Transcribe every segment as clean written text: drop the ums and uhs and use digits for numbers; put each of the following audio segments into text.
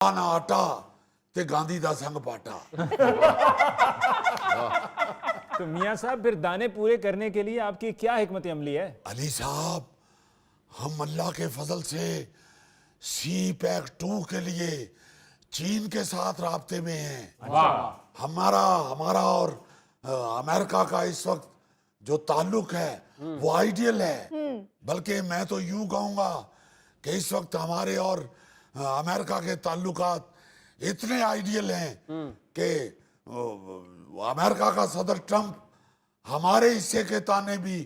ना आटा ते गांधी दा संग पाटा। तो मियां साहब फिर दाने पूरे करने के लिए आपकी क्या हिकमत अमली है? अली साहब, हम अल्लाह के फजल से सी पैक 2 के लिए चीन के साथ राब्ते में हैं। हमारा हमारा और अमेरिका का इस वक्त जो ताल्लुक है वो आइडियल है। बल्कि मैं तो यूं कहूंगा कि इस वक्त हमारे और अमेरिका के ताल्लुकात इतने आइडियल हैं कि अमेरिका का सदर ट्रंप हमारे हिस्से के ताने भी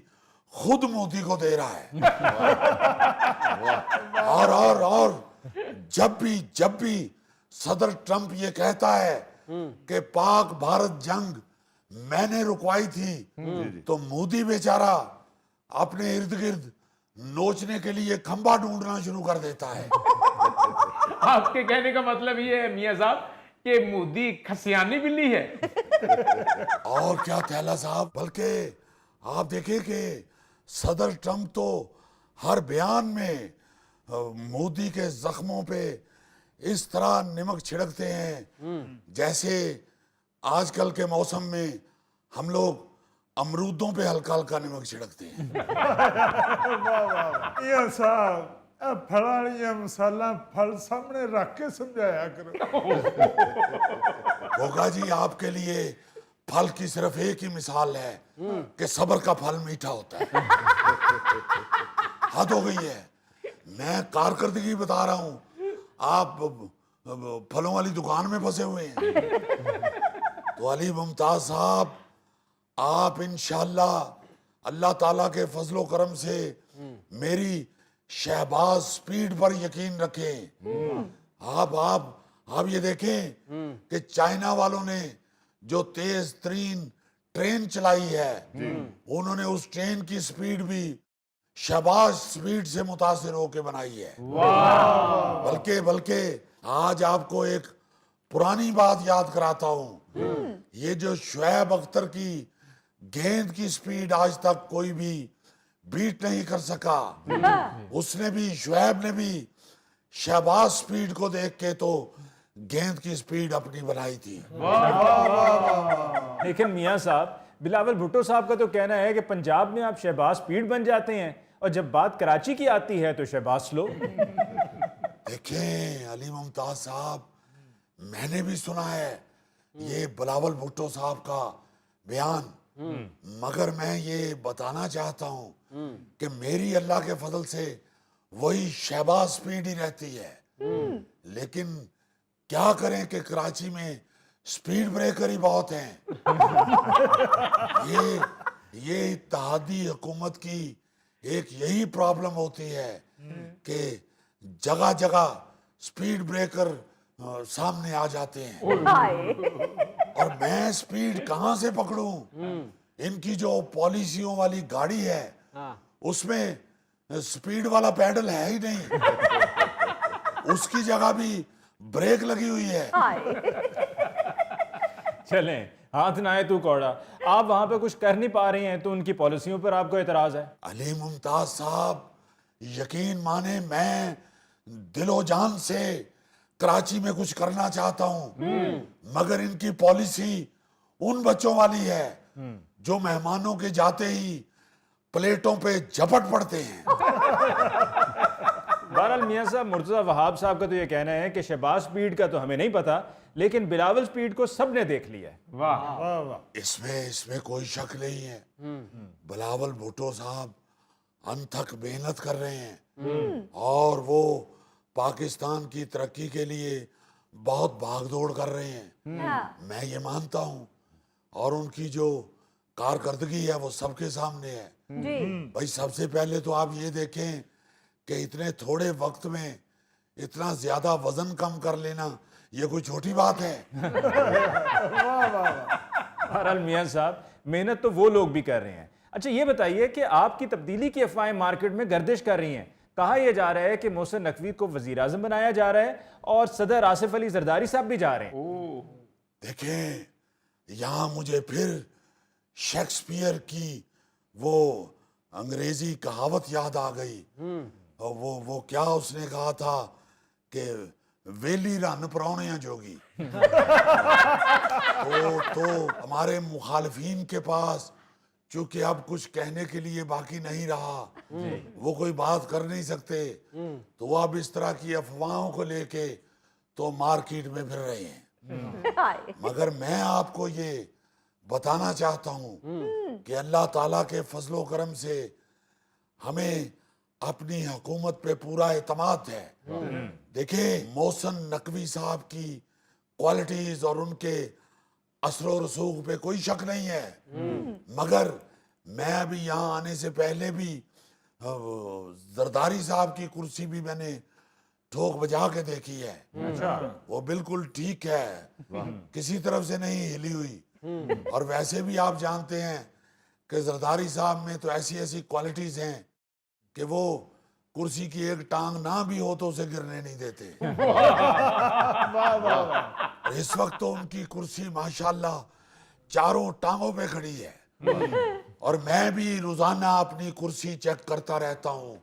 खुद मोदी को दे रहा है। और जब भी सदर ट्रंप ये कहता है कि पाक भारत जंग मैंने रुकवाई थी, तो मोदी बेचारा अपने इर्द गिर्द नोचने के लिए खंबा ढूंढना शुरू कर देता है। आपके कहने का मतलब ये है मियां साहब कि मोदी खसियानी बिल्ली है। और क्या थैला साहब, बल्कि आप देखिए कि सदर ट्रंप तो हर बयान में मोदी के जख्मों पे इस तरह नमक छिड़कते हैं जैसे आजकल के मौसम में हम लोग अमरूदों पे हल्का हल्का नमक छिड़कते हैं। मियां साहब, फलानिया मसाला फल सामने रख के समझाया करो। होगा जी, आपके लिए फल की सिर्फ एक ही मिसाल है कि सब्र का फल मीठा होता है। हद हो गई है। मैं कारकर्दगी बता रहा हूं, आप फलों वाली दुकान में फंसे हुए हैं। तो अली मुमताज साहब, आप इंशाअल्लाह अल्लाह ताला के फजलो करम से मेरी शहबाज स्पीड पर यकीन रखें। आप ये देखें कि चाइना वालों ने जो तेज तरीन ट्रेन चलाई है, उन्होंने उस ट्रेन की स्पीड भी शहबाज स्पीड से मुतासिर होकर बनाई है। बल्कि आज आपको एक पुरानी बात याद कराता हूं। ये जो शुएब अख्तर की गेंद की स्पीड आज तक कोई भी बीट नहीं कर सका, उसने भी, शुएब ने भी शहबाज स्पीड को देख के तो गेंद की स्पीड अपनी बनाई थी। लेकिन मियां साहब, बिलावल भुट्टो साहब का तो कहना है कि पंजाब में आप शहबाज स्पीड बन जाते हैं और जब बात कराची की आती है तो शहबाज स्लो। देखें अली मुमताज साहब, मैंने भी सुना है ये बिलावल भुट्टो साहब का बयान, मगर मैं ये बताना चाहता हूं कि मेरी अल्लाह के फजल से वही शहबाज स्पीड ही रहती है। लेकिन क्या करें कि कराची में स्पीड ब्रेकर ही बहुत हैं। ये इत्तेहादी हुकूमत की एक यही प्रॉब्लम होती है कि जगह जगह स्पीड ब्रेकर सामने आ जाते हैं। और मैं स्पीड कहां से पकड़ूं? इनकी जो पॉलिसियों वाली गाड़ी है उसमें स्पीड वाला पैडल है ही नहीं, उसकी जगह भी ब्रेक लगी हुई है। चलें, हाथ ना आए तू कौड़ा। आप वहां पे कुछ कर नहीं पा रहे हैं तो उनकी पॉलिसियों पर आपको एतराज है? अली मुमताज साहब, यकीन माने मैं दिलो जान से कराची में कुछ करना चाहता हूं, मगर इनकी पॉलिसी उन बच्चों वाली है जो मेहमानों के जाते ही प्लेटों पे झपट पड़ते हैं। बहरहाल मियां साहब, मुर्तज़ा वहाब साहब का तो ये कहना है कि शहबाज स्पीड का तो हमें नहीं पता, लेकिन बिलावल स्पीड को सबने देख लिया है। वाह। इसमें कोई शक नहीं है। बिलावल भुट्टो साहब अनथक मेहनत कर रहे हैं और वो पाकिस्तान की तरक्की के लिए बहुत भागदौड़ कर रहे हैं। मैं ये मानता हूं, और उनकी जो कारकर्दगी है वो सबके सामने है। भाई, सबसे पहले तो आप ये देखें कि इतने थोड़े वक्त में इतना ज्यादा वजन कम कर लेना ये कोई छोटी बात है। बहरहाल मियां साहब, मेहनत तो वो लोग भी कर रहे हैं। अच्छा, ये बताइए कि आपकी तब्दीली की अफवाहें मार्केट में गर्दिश कर रही हैं। कहा यह जा रहा है कि मोहसिन नकवी को वजीर आजम बनाया जा रहा है और सदर आसिफ अली जरदारी साहब भी जा रहे हैं। देखें, यहां मुझे फिर शेक्सपियर की वो अंग्रेजी कहावत याद आ गई। और वो क्या उसने कहा था कि वेली रन परौने जोगी। तो हमारे मुखालफीन के पास चूंकि अब कुछ कहने के लिए बाकी नहीं रहा, वो कोई बात कर नहीं सकते, तो वो अब इस तरह की अफवाहों को लेके तो मार्केट में फिर रहे हैं। मगर मैं आपको ये बताना चाहता हूँ कि अल्लाह ताला के फजलो करम से हमें अपनी हुकूमत पे पूरा एतमाद है। देखिए, मोहसिन नकवी साहब की क्वालिटीज और उनके असर रसूख पे कोई शक नहीं है, मगर मैं अभी यहाँ आने से पहले भी जरदारी साहब की कुर्सी भी मैंने ठोक बजा के देखी है। वो बिल्कुल ठीक है, किसी तरफ से नहीं हिली हुई। और वैसे भी आप जानते हैं कि जरदारी साहब में तो ऐसी ऐसी क्वालिटीज हैं कि वो कुर्सी की एक टांग ना भी हो तो उसे गिरने नहीं देते। और इस वक्त तो उनकी कुर्सी माशाल्लाह चारों टांगों पे खड़ी है। और मैं भी रोजाना अपनी कुर्सी चेक करता रहता हूँ,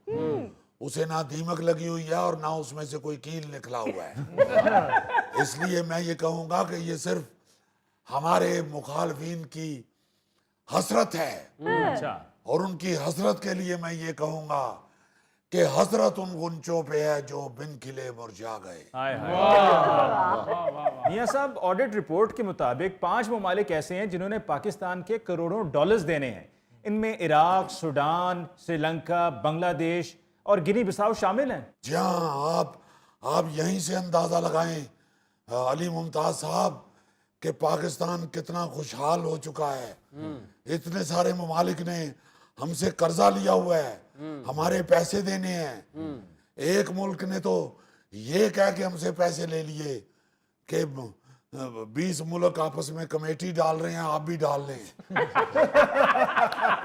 उसे ना दीमक लगी हुई है और ना उसमें से कोई कील निकला हुआ है। इसलिए मैं ये कहूंगा कि ये सिर्फ हमारे मुखालफीन की हसरत है। अच्छा, और उनकी हसरत के लिए मैं ये कहूंगा कि हसरत उन गुंचों पे है जो बिन खिले मुरझा गए। हाय हाय। मियां साहब, ऑडिट रिपोर्ट के मुताबिक 5 ममालिक ऐसे हैं जिन्होंने पाकिस्तान के करोड़ों डॉलर्स देने हैं। इनमें इराक, सूडान, श्रीलंका, बांग्लादेश और गिनी बिसाऊ शामिल हैं। जी हाँ, आप यहीं से अंदाजा लगाएं अली मुमताज साहब कि पाकिस्तान कितना खुशहाल हो चुका है। इतने सारे ममालिक ने हमसे कर्जा लिया हुआ है, हमारे पैसे देने हैं। एक मुल्क ने तो ये कह के हमसे पैसे ले लिए कि 20 मुल्क आपस में कमेटी डाल रहे हैं, आप भी डाल लें।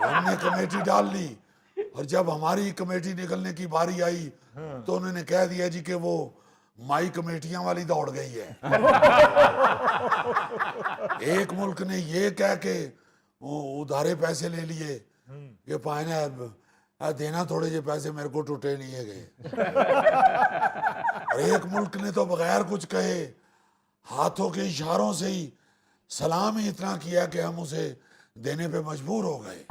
हमने कमेटी डाल ली और जब हमारी कमेटी निकलने की बारी आई तो उन्होंने कह दिया जी कि वो माई कमेटियां वाली दौड़ गई है। एक मुल्क ने ये कह के उधारे पैसे ले लिए कि पाए देना थोड़े जे पैसे मेरे को टूटे नहीं है गए। और एक मुल्क ने तो बगैर कुछ कहे हाथों के इशारों से ही सलाम ही इतना किया कि हम उसे देने पे मजबूर हो गए।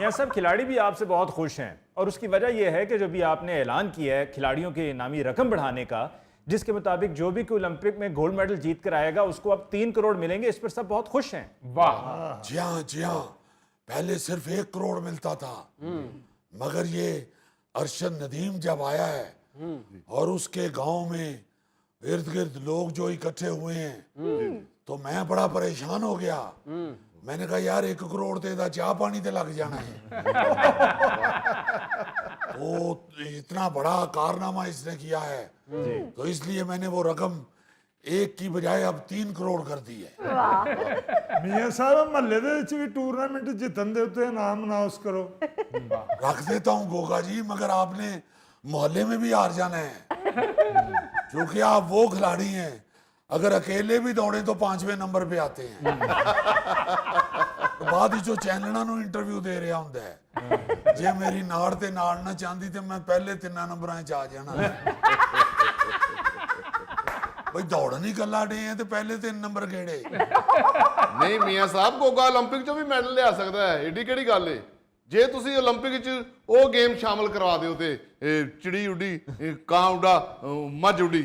यह सब खिलाड़ी भी आपसे बहुत खुश हैं और उसकी वजह यह है कि जो भी आपने ऐलान किया है खिलाड़ियों की इनामी रकम बढ़ाने का, जिसके मुताबिक जो भी कोई ओलंपिक में गोल्ड मेडल जीत कर आएगा उसको अब 3 करोड़ मिलेंगे। इस पर सब बहुत खुश हैं। वाह, जी हाँ, जी हाँ। पहले सिर्फ 1 करोड़ मिलता था, मगर ये अरशद नदीम जब आया है और उसके गांव में इर्द गिर्द लोग जो इकट्ठे हुए हैं तो मैं बड़ा परेशान हो गया। मैंने कहा यार 1 करोड़ ते दा चाह पानी ते लग जाना है। वो इतना बड़ा कारनामा इसने किया है, तो इसलिए मैंने वो रकम 1 की बजाय अब 3 करोड़ कर दी है। मियां साहब महल्ले दे विच भी टूर्नामेंट जितन दे उत्ते इनाम अनाउंस करो। रख देता हूँ गोगा जी, मगर आपने मोहल्ले में भी हार जाना है क्योंकि आप वो खिलाड़ी हैं, अगर अकेले भी दौड़े तो 5वें नंबर पे आते हैं। तो बाद जो चैनलों ਨੂੰ इंटरव्यू दे रहा होंदा है, जे मेरी नाड़ ते नाड़ ना चाहती तो मैं पहले 3 नंबरां च आ जाना। भाई दौड़न ही कला डे हैं तो पहले 3 नंबर केड़े। ਨਹੀਂ ਮੀਆਂ ਸਾਹਿਬ, ਗੋਗਾ 올림픽 ਚੋਂ ਵੀ ਮੈਡਲ ਲਿਆ ਸਕਦਾ ਹੈ, ਏਡੀ ਕਿਹੜੀ ਗੱਲ ਏ। ਜੇ ਤੁਸੀਂ 올림픽 ਚ ਉਹ ਗੇਮ ਸ਼ਾਮਲ ਕਰਵਾ ਦਿਓ ਤੇ ਚਿੜੀ ਉੱਡੀ, ਕਾਂ ਉੱਡਾ, ਮੱਝ ਉੱਡੀ।